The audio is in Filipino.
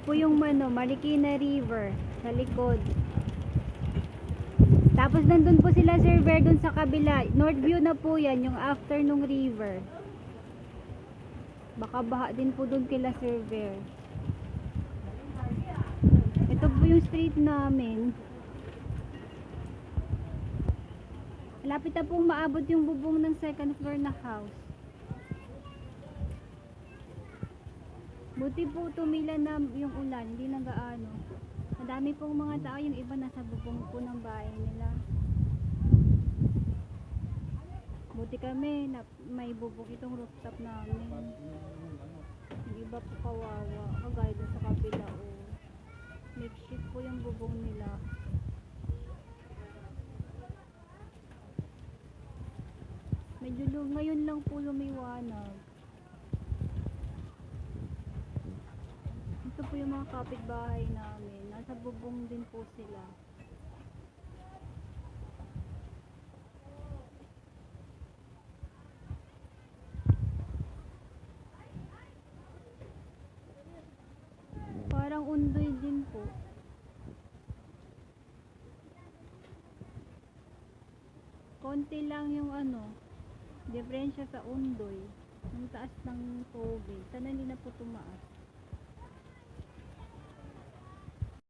po yung Marikina River sa likod. Tapos nandun po sila Sir Ver dun sa kabila. North view na po yan, yung after nung river. Baka baha din po dun kila Sir Ver. Ito po yung street namin. Lapit na pong maabot yung bubong ng second floor na house. Buti po tumila na yung ulan, hindi na gaano. Madami pong mga tao, yung iba nasa bubong po ng bahay nila. Buti kami na may bubong itong rooftop namin. Yung iba po kawawa, kagaya doon sa kabila. Makeshift po yung bubong nila. Medyo ngayon lang po lumiwanag. Ito po yung mga kapitbahay namin. Nasa bubong din po sila. Parang undoy din po. Konti lang yung diferensya sa undoy. Yung taas ng tubig. Sana hindi na po tumaas.